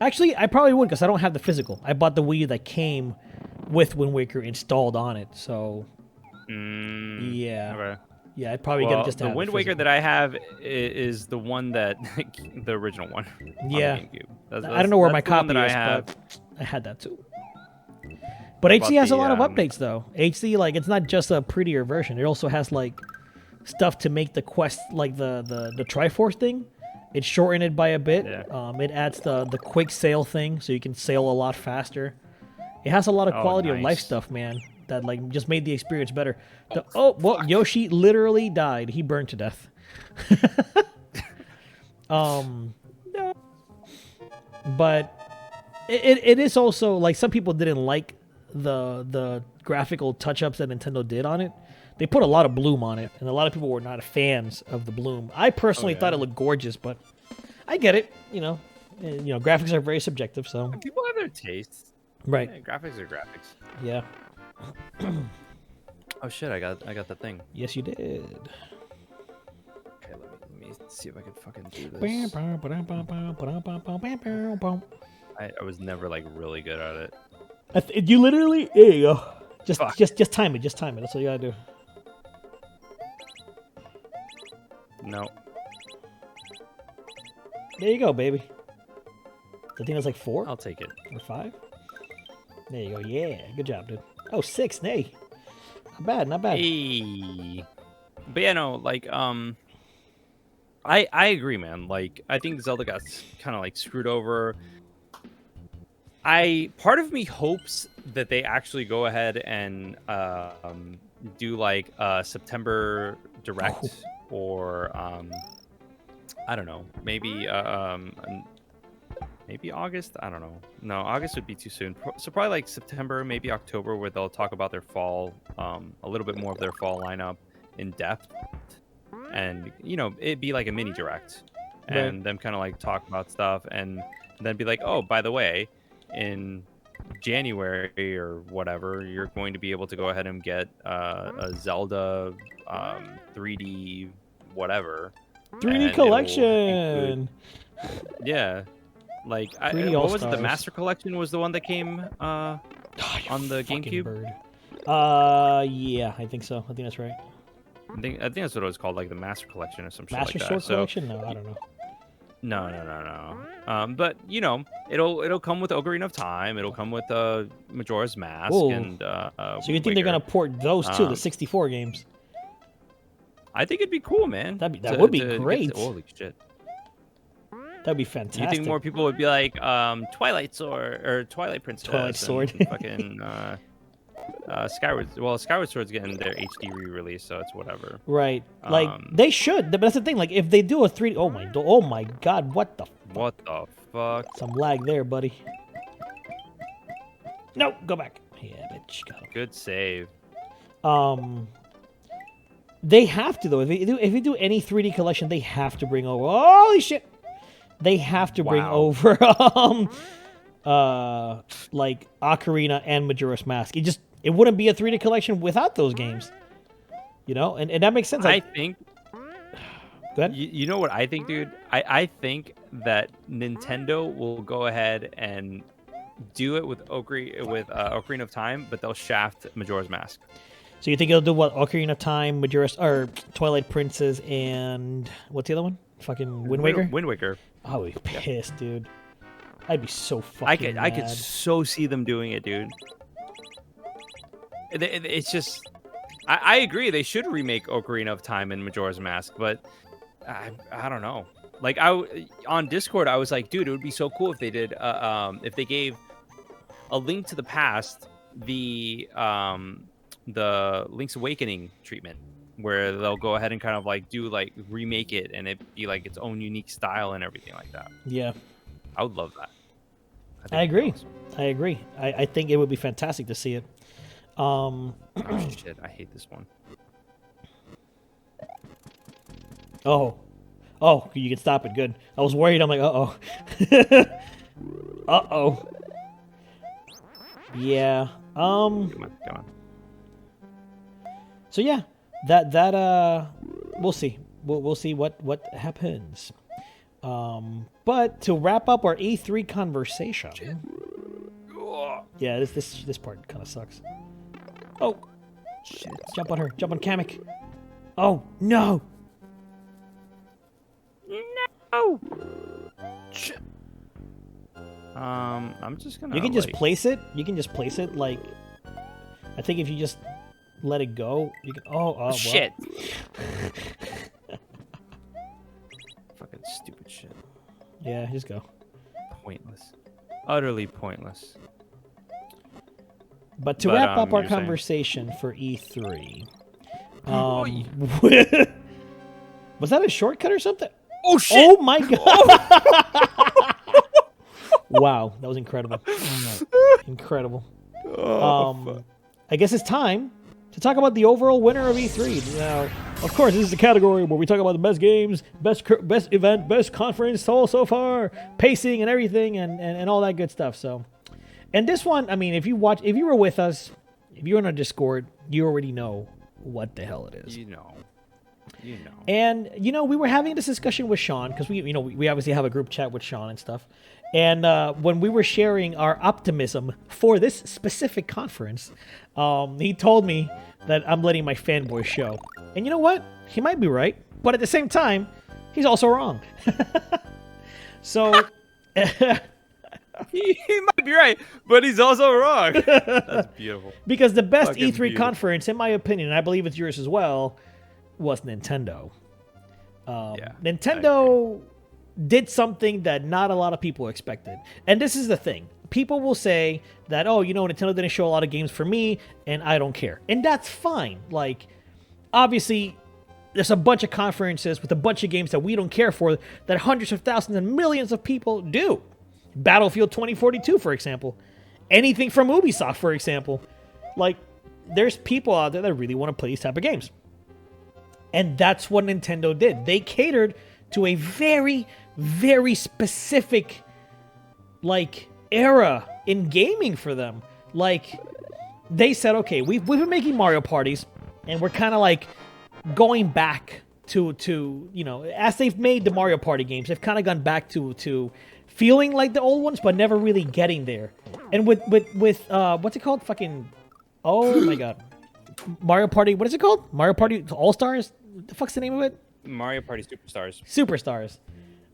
Actually, I probably would because I don't have the physical. I bought the Wii U that came with Wind Waker installed on it. So, yeah. Okay. Yeah, I'd probably get it just to the have Wind Waker that I have is the one that the original one. Yeah. On the GameCube. I don't know where my copy that is, I have. but I had that too. But HD has a lot of updates, though. HD, like, it's not just a prettier version. It also has, like, stuff to make the quest, like the Triforce thing. It shortened it by a bit. Yeah. It adds the quick sail thing, so you can sail a lot faster. It has a lot of quality of life stuff, man, that like just made the experience better. Yoshi literally died. He burned to death. No. But it is also like some people didn't like the graphical touch-ups that Nintendo did on it. They put a lot of bloom on it, and a lot of people were not fans of the bloom. I personally thought it looked gorgeous, but I get it. Graphics are very subjective, so people have their tastes. Right. Yeah, graphics are graphics. Yeah. Oh shit! I got the thing. Yes, you did. Okay, let me see if I can fucking do this. I was never like really good at it. You literally, there you go. Just time it. Just time it. That's all you gotta do. No. There you go, baby. I think that's like 4. I'll take it. Or 5. There you go. Yeah, good job, dude. Oh, 6. Nay. Not bad. Not bad. Hey. But yeah, no, like I agree, man. Like I think Zelda got kind of like screwed over. Part of me hopes that they actually go ahead and do like a September Direct or I don't know, maybe August. I don't know. No, August would be too soon. So probably like September, maybe October, where they'll talk about their fall, a little bit more of their fall lineup in depth, and it'd be like a mini Direct, and them kind of like talk about stuff, and then be like, oh, by the way, in January or whatever, you're going to be able to go ahead and get a Zelda 3D whatever 3D collection. Yeah, like what was it? The Master Collection was the one that came on the GameCube. Bird. Yeah, I think so. I think that's right. I think that's what it was called, like the Master Collection or some shit like that. Master Sword Collection? No, I don't know. No. But it'll come with Ocarina of Time. It'll come with Majora's Mask. Ooh. And so you think they're gonna port those to the 64 games? I think it'd be cool, man. That would be great. Holy shit. That'd be fantastic. You think more people would be like Twilight Sword or Twilight Princess? Twilight Sword. And fucking Skyward. Well, Skyward Sword's getting their HD re-release, so it's whatever. Right. Like they should. But that's the thing. Like if they do a 3D. Oh my God! What the? What the fuck? Some lag there, buddy. No, go back. Yeah, bitch. Got him. Good save. They have to though. If you do any 3D collection, they have to bring over. Holy shit! They have to bring over like Ocarina and Majora's Mask. It wouldn't be a 3D collection without those games. And that makes sense. I think. Go ahead. You know what I think, dude? I think that Nintendo will go ahead and do it with Ocarina of Time, but they'll shaft Majora's Mask. So you think they'll do what? Ocarina of Time, Majora's, or Twilight Princess, and what's the other one? Fucking Wind Waker? Wind Waker. I would be pissed, dude. I'd be so fucking mad. I could so see them doing it, dude. It's just... I agree, they should remake Ocarina of Time and Majora's Mask, but I don't know. Like, on Discord, I was like, dude, it would be so cool if they did... if they gave A Link to the Past, the Link's Awakening treatment, where they'll go ahead and kind of like do like remake it and it be like its own unique style and everything like that. Yeah, I would love that. I agree. I agree. I think it would be fantastic to see it. Oh shit! I hate this one. Oh, you can stop it. Good. I was worried. I'm like, uh-oh. Uh-oh. Yeah. Come on. So yeah, that we'll see. We'll see what happens. But to wrap up our E3 conversation. Yeah, this part kind of sucks. Oh, shit! Jump on her. Jump on Kamek. Oh no! No. Shit. I'm just gonna. You can just place it. You can just place it like. I think if you just let it go, you can. Oh shit! Fucking stupid shit. Yeah, just go. Pointless. Utterly pointless. But to wrap up our conversation for E3, was that a shortcut or something? Oh shit! Oh my god! Wow, that was incredible. Incredible. I guess it's time to talk about the overall winner of E3. Now, of course, this is the category where we talk about the best games, best event, best conference so far, pacing and everything, and all that good stuff. So, and this one, I mean, if you were with us, if you're on our Discord, you already know what the hell it is. You know. And we were having this discussion with Sean because we obviously have a group chat with Sean and stuff. And when we were sharing our optimism for this specific conference, he told me that I'm letting my fanboy show. And you know what? He might be right, but at the same time, he's also wrong. So he might be right, but he's also wrong. That's beautiful. Because the best Fucking E3 beautiful. conference, in my opinion, and I believe it's yours as well, was Nintendo. Nintendo did something that not a lot of people expected. And this is the thing. People will say that, Nintendo didn't show a lot of games for me, and I don't care. And that's fine. Like, obviously, there's a bunch of conferences with a bunch of games that we don't care for that hundreds of thousands and millions of people do. Battlefield 2042, for example. Anything from Ubisoft, for example. Like, there's people out there that really want to play these type of games. And that's what Nintendo did. They catered to a very, very specific, era in gaming for them. Like, they said, okay, we've been making Mario parties, and we're kind of, going back to as they've made the Mario Party games, they've kind of gone back to feeling like the old ones, but never really getting there. And with what's it called? Oh, my God. Mario Party, what is it called? Mario Party All-Stars? What the fuck's the name of it? Mario Party Superstars. Superstars.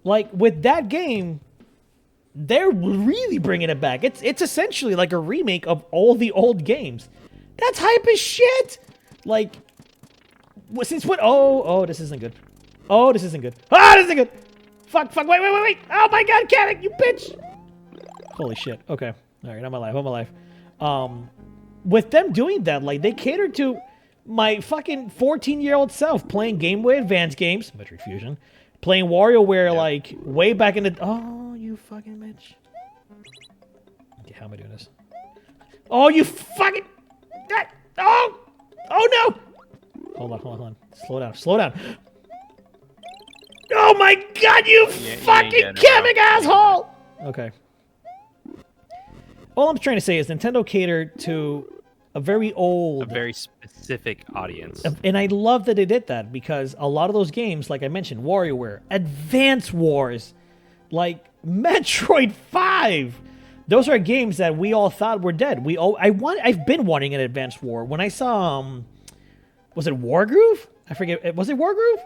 Like, with that game, they're really bringing it back. It's essentially like a remake of all the old games. That's hype as shit! Like, since when? Oh, this isn't good. Oh, this isn't good. Ah, this isn't good! Fuck, wait! Oh my god, Kamek, you bitch! Holy shit. Okay. Alright, I'm alive. With them doing that, they catered to my fucking 14-year-old self playing Game Boy Advance games, Metroid Fusion, playing WarioWare, way back in the... Oh, you fucking bitch. Okay, how am I doing this? Oh, you fucking... Oh no! Hold on. Slow down. Oh my god, you fucking Kamek asshole! Okay. All I'm trying to say is Nintendo catered to a very specific audience. And I love that they did that because a lot of those games, like I mentioned, WarioWare, Advance Wars, Metroid 5, those are games that we all thought were dead. I've been wanting an Advance War. When I saw, was it Wargroove? I forget. Was it Wargroove?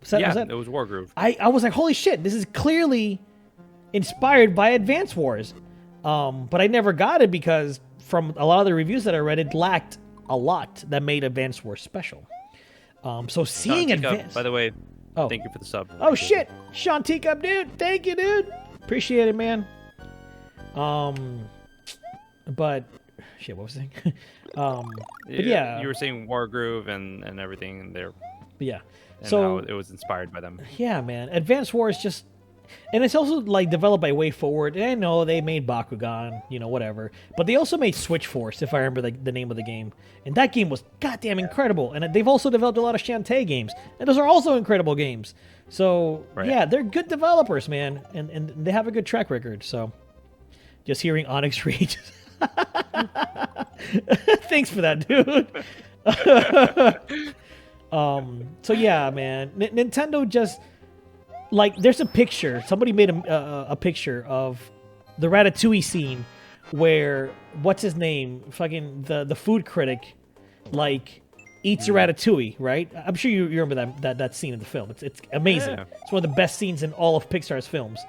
It was Wargroove. I was like, holy shit, this is clearly inspired by Advance Wars. But I never got it because from a lot of the reviews that I read, it lacked a lot that made Advance Wars special. So seeing Advance... By the way, thank you for the sub. Oh, shit. Sean Teacup, dude. Thank you, dude. Appreciate it, man. But shit, what was I saying? But yeah, You were saying Wargroove and everything, but yeah. and So how it was inspired by them. yeah, man, Advance Wars just, and it's also like developed by Way Forward. And I know they made Bakugan, whatever, but they also made Switch Force, if I remember the name of the game. And that game was goddamn incredible. And they've also developed a lot of Shantae games, and those are also incredible games. So yeah, they're good developers, man, and they have a good track record. So just hearing Onix rage. Thanks for that, dude. So yeah, man, Nintendo just, like, there's a picture. Somebody made a picture of the Ratatouille scene where what's his name, fucking the food critic, like, eats a ratatouille, right? I'm sure you remember that scene in the film. It's amazing. Yeah. It's one of the best scenes in all of Pixar's films.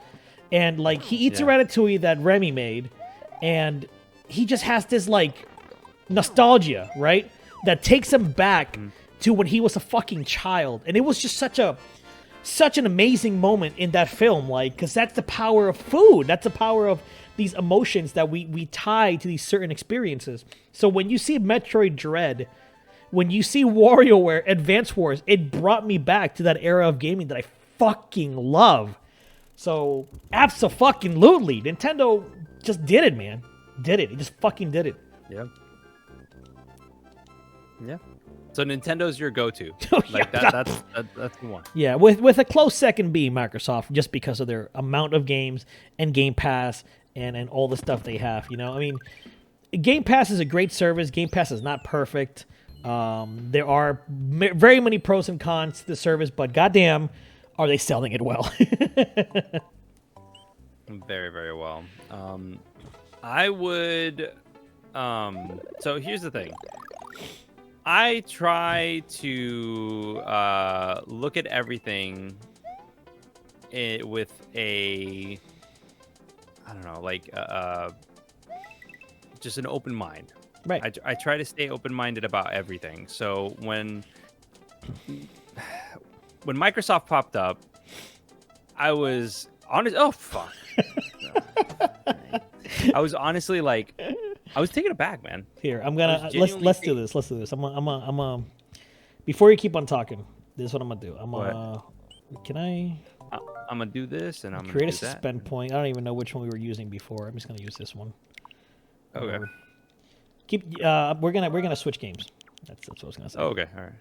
And like, he eats a ratatouille that Remy made, and he just has this like nostalgia, right? That takes him back to when he was a fucking child. And it was just such an amazing moment in that film, like, because that's the power of food. That's the power of these emotions that we tie to these certain experiences. So when you see Metroid Dread, when you see WarioWare Advance Wars, it brought me back to that era of gaming that I fucking love. So abso-fucking-lutely, Nintendo just did it, man. Did it. It just fucking did it. Yeah. Yeah. So Nintendo's your go-to. Yeah. That's the one. Yeah, with a close second B, Microsoft, just because of their amount of games and Game Pass and all the stuff they have. I mean, Game Pass is a great service. Game Pass is not perfect. There are very many pros and cons to the service, but goddamn, are they selling it well? Very, very well. I would. So here's the thing. I try to look at everything with a, I don't know, like just an open mind. Right. I try to stay open-minded about everything. So when Microsoft popped up, I was honest. Oh fuck! I was honestly like, I was taken aback, man. Here, I'm gonna let's do this. Let's do this. I'm before you keep on talking, this is what I'm gonna do. Can I? I'm gonna do this, and I'm create gonna a do suspend that. point. I don't even know which one we were using before. I'm just gonna use this one. Okay. Keep. We're gonna switch games. That's what I was gonna say. Oh, okay. All right.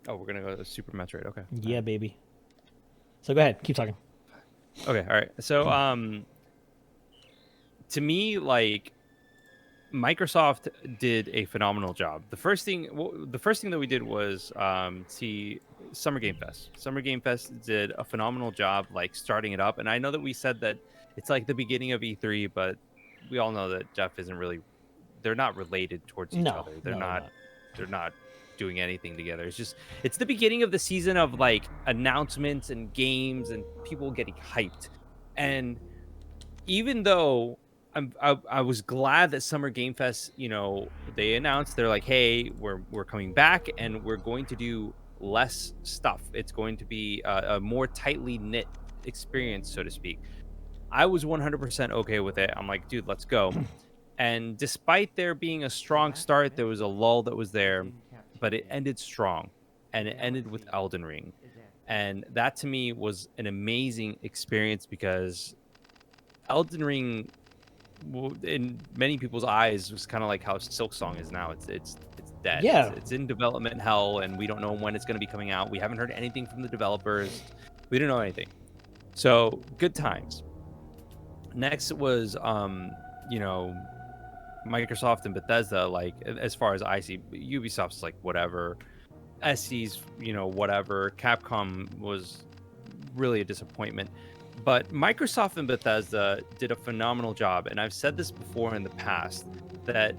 Oh, we're gonna go to Super Metroid. Okay. Yeah, baby. So go ahead. Keep talking. Okay. All right. So, to me, like, Microsoft did a phenomenal job. The first thing that we did was see Summer Game Fest. Summer Game Fest did a phenomenal job, like, starting it up. And I know that we said that it's like the beginning of E3, but we all know that Jeff isn't really. They're not related towards each other. They're not doing anything together. It's the beginning of the season of like announcements and games and people getting hyped. And even though I was glad that Summer Game Fest, they announced, they're like, hey, we're coming back and we're going to do less stuff. It's going to be a more tightly knit experience, so to speak. I was 100% okay with it. I'm like, dude, let's go. And despite there being a strong start, there was a lull that was there, but it ended strong, and it ended with Elden Ring. And that to me was an amazing experience because Elden Ring, in many people's eyes, was kind of like how Silksong is now. It's dead. Yeah. It's in development hell, and we don't know when it's going to be coming out. We haven't heard anything from the developers. We don't know anything. So good times. Next was Microsoft and Bethesda, like, as far as I see, Ubisoft's like whatever, SC's whatever, Capcom was really a disappointment, but Microsoft and Bethesda did a phenomenal job. And I've said this before in the past that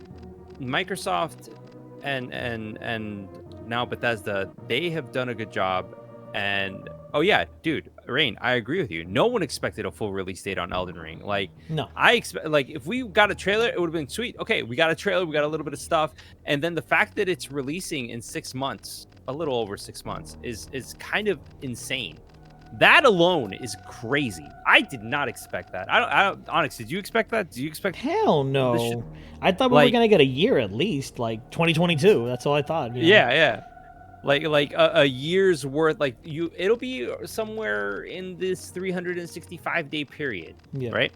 Microsoft and now Bethesda, they have done a good job. And oh yeah, dude, Rain, I agree with you. No one expected a full release date on Elden Ring. Like, no, I expect, like, if we got a trailer, it would have been sweet. Okay, we got a trailer, we got a little bit of stuff, and then the fact that it's releasing in 6 months, a little over 6 months, is kind of insane. That alone is crazy. I did not expect that. I don't Onyx, did you expect that? Do you expect Hell this shit? no. I thought we were Like- gonna get a year at least, like 2022. That's all I thought. You know? Yeah. Like a year's worth, like it'll be somewhere in this 365-day period, Yeah. right?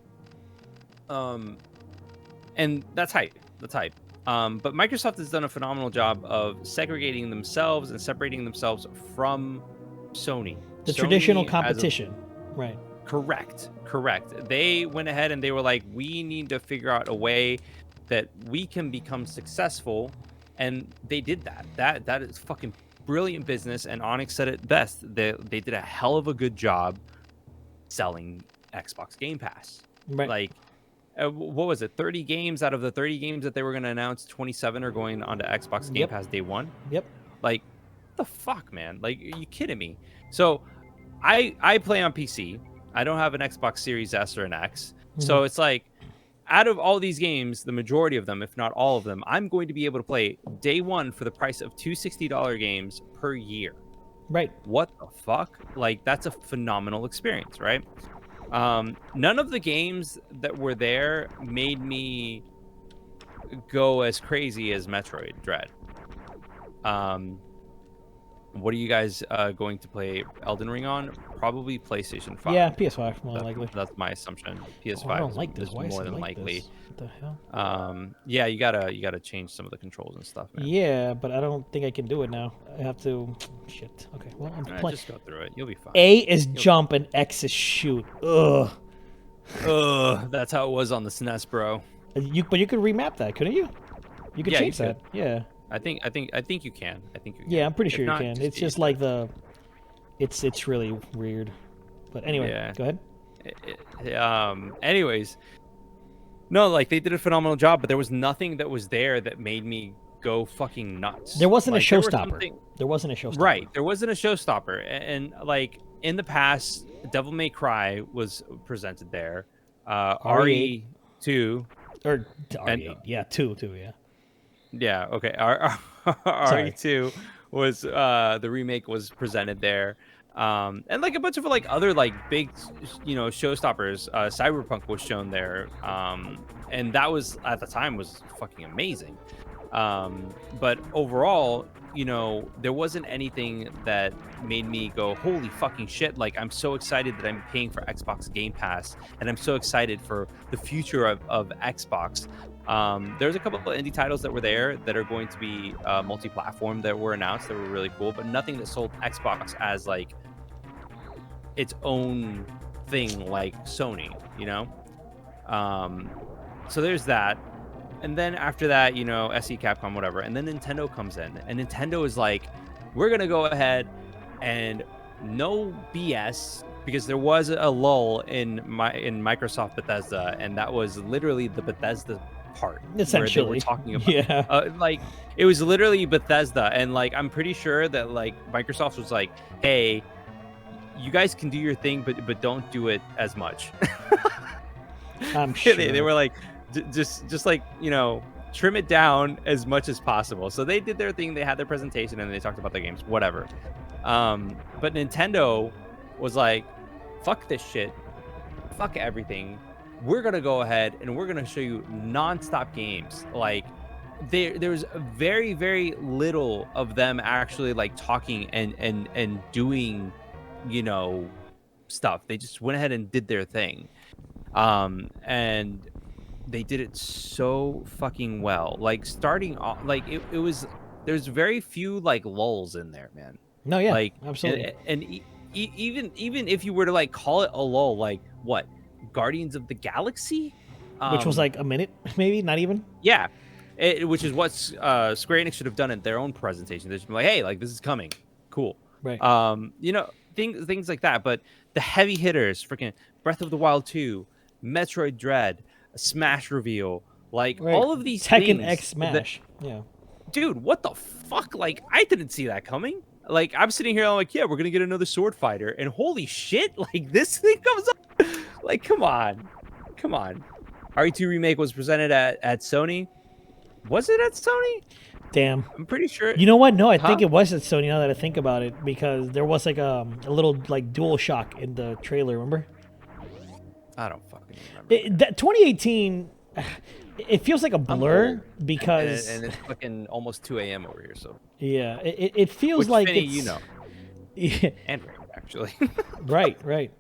And that's hype. That's hype. But Microsoft has done a phenomenal job of segregating themselves and separating themselves from Sony. The Sony traditional as a- competition. Right. Correct. They went ahead and they were like, we need to figure out a way that we can become successful, and they did that. That is fucking brilliant business. And Onyx said it best. They did a hell of a good job selling Xbox Game Pass. Right. Like, what was it? 30 games out of the 30 games that they were going to announce, 27 are going onto Xbox Game Yep. Pass day one. Yep. Like, what the fuck, man? Like, are you kidding me? So, I play on PC. I don't have an Xbox Series S or an X. So it's like, out of all these games, the majority of them, if not all of them, I'm going to be able to play day one for the price of two $60 games per year. Right. What the fuck? Like, that's a phenomenal experience, right? None of the games that were there made me go as crazy as Metroid Dread. What are you guys going to play Elden Ring on? Probably PlayStation 5. Yeah, PS5 more likely. That's my assumption. PS5 Oh, I don't like this. is Why is more it than like likely. this? What the hell? Yeah, you gotta change some of the controls and stuff, man. Yeah, but I don't think I can do it now. I have to. Shit. Okay. Well, I'm playing. Just go through it. You'll be fine. A is jump and X is shoot. Ugh. Ugh, that's how it was on the SNES, bro. But you could remap that, couldn't you? You could Yeah, you change that. Yeah. I think you can. I think you can. Yeah, I'm pretty If sure you not, can. just It's just like the. It's really weird. But anyway, Yeah. go ahead. Anyways, no, like they did a phenomenal job, but there was nothing that was there that made me go fucking nuts. There wasn't Like, a there was showstopper. something- There wasn't a showstopper. Right, there wasn't a showstopper, and like in the past, Devil May Cry was presented there. RE8. RE2, Or And- RE8. Yeah, two. Yeah. yeah, okay. RE2 was the remake was presented there. And like a bunch of like other like big, showstoppers. Cyberpunk was shown there, and that was at the time was fucking amazing. But overall, there wasn't anything that made me go, holy fucking shit! Like I'm so excited that I'm paying for Xbox Game Pass, and I'm so excited for the future of Xbox. There's a couple of indie titles that were there that are going to be multi-platform that were announced that were really cool, but nothing that sold Xbox as like its own thing like Sony, so there's that. And then after that, SE, Capcom, whatever, and then Nintendo comes in, and Nintendo is like, we're gonna go ahead and no BS, because there was a lull in Microsoft Bethesda, and that was literally the Bethesda part Essentially. where they were talking about Yeah. like it was literally Bethesda, and like I'm pretty sure that like Microsoft was like, hey, you guys can do your thing, but don't do it as much. I'm sure. They were like, just like, trim it down as much as possible. So they did their thing. They had their presentation and they talked about their games, whatever. But Nintendo was like, fuck this shit. Fuck everything. We're going to go ahead and we're going to show you nonstop games. Like there's very, very little of them actually like talking and doing, stuff. They just went ahead and did their thing. And they did it so fucking well. Like starting off, like it was. There's very few like lulls in there, man. No, yeah, like absolutely. And even if you were to like call it a lull, like what, Guardians of the Galaxy, Which was like a minute, maybe not even. Yeah, which is what Square Enix should have done in their own presentation. They should be like, hey, like this is coming, cool. Right. Things like that. But the heavy hitters, freaking Breath of the Wild 2, Metroid Dread, Smash reveal, like Right. all of these Tekken things X Smash. Yeah. dude, what the fuck? Like, I didn't see that coming. Like, I'm sitting here, I'm like, yeah, we're gonna get another sword fighter, and holy shit, like this thing comes up. Like, come on. RE2 remake was presented at Sony. Was it at Sony? Damn. I'm pretty sure. You know what? No, I think Huh? it was at Sony now that I think about it, because there was like a little like dual shock in the trailer, remember? I don't fucking remember. That 2018, it feels like a I'm blur old. because And it's fucking almost 2 a.m. over here, so. yeah, it feels Which, like Finny, it's you know. yeah, And Ray, actually. right.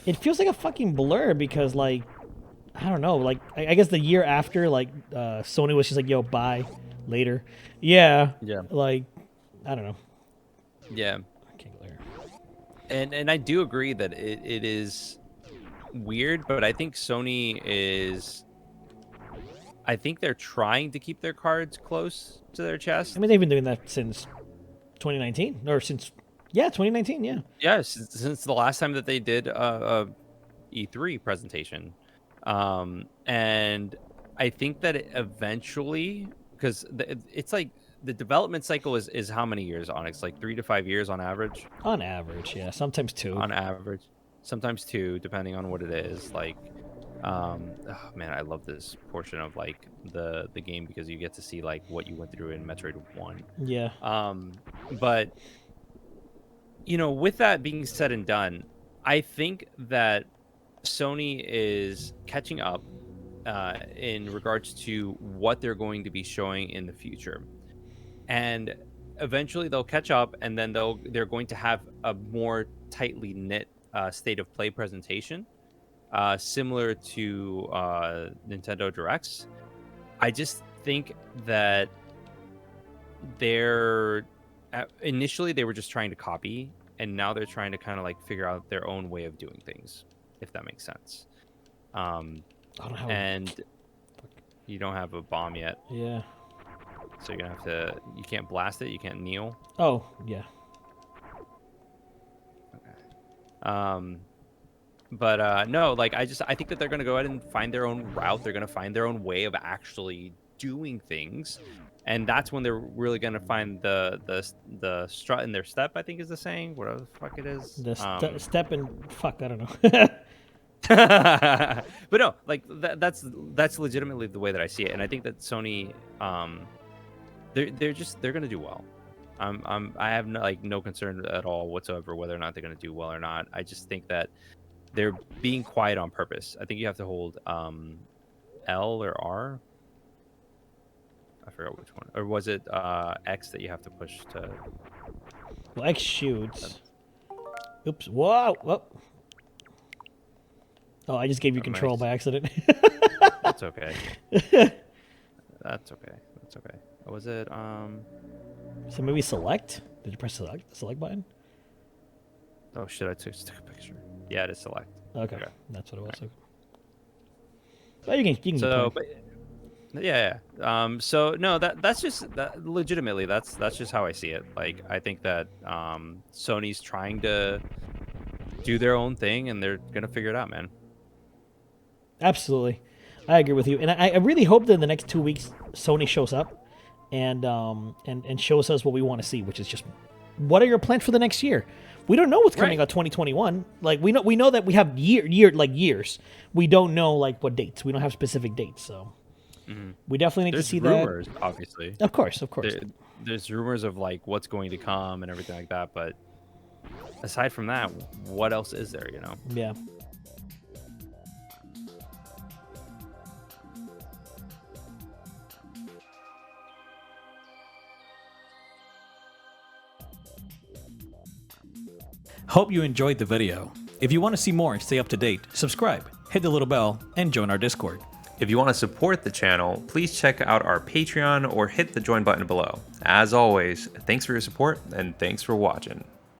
It feels like a fucking blur because like I don't know, like I guess the year after like Sony was just like, yo, bye, later. Yeah, Yeah. like I don't know. Yeah. I can't go there. And I do agree that it is weird, but I think Sony is. I think they're trying to keep their cards close to their chest. I mean, they've been doing that since 2019 or since 2019. Yeah. Yeah, since the last time that they did a E3 presentation, and I think that eventually, because it's like the development cycle is how many years, Onyx? Like 3 to 5 years on average. On average, yeah. Sometimes 2. On average, sometimes 2, depending on what it is. Like, oh man, I love this portion of like the game because you get to see like what you went through in Metroid 1. Yeah. But you know, with that being said and done, I think that Sony is catching up in regards to what they're going to be showing in the future, and eventually they'll catch up, and then they're going to have a more tightly knit state of play presentation, similar to Nintendo Directs. I just think that they're initially they were just trying to copy, and now they're trying to kind of like figure out their own way of doing things, if that makes sense. I don't have. And you don't have a bomb yet, Yeah. so you're gonna have to. You can't blast it. You can't kneel. Oh yeah. But no, like I think that they're gonna go ahead and find their own route. They're gonna find their own way of actually doing things, and that's when they're really gonna find the strut in their step. I think is the saying. Whatever the fuck it is. The step and fuck. I don't know. But no, like that's legitimately the way that I see it, and I think that Sony, they're gonna do well. I have no concern at all whatsoever whether or not they're gonna do well or not. I just think that they're being quiet on purpose. I think you have to hold L or R. I forgot which one, or was it X that you have to push to? Well, X shoots. Oops. Whoa. Whoa. Oh, I just gave you control by accident. That's okay. That's okay. That's okay. Was it So maybe select? Did you press the select button? Oh shit! I took a picture. Yeah, it is select. Okay, that's what it was. Okay. Well, you can So, play. but yeah. So no, that's just legitimately that's just how I see it. Like I think that Sony's trying to do their own thing, and they're gonna figure it out, man. Absolutely, I agree with you, and I really hope that in the next 2 weeks Sony shows up and shows us what we want to see, which is just what are your plans for the next year. We don't know what's coming out 2021. Like we know that we have years. We don't know like what dates. We don't have specific dates, so we definitely need to see rumors, that. Obviously, of course. There's rumors of like what's going to come and everything like that, but aside from that, what else is there? You know? Yeah. Hope you enjoyed the video. If you want to see more and stay up to date, subscribe, hit the little bell, and join our Discord. If you want to support the channel, please check out our Patreon or hit the join button below. As always, thanks for your support and thanks for watching.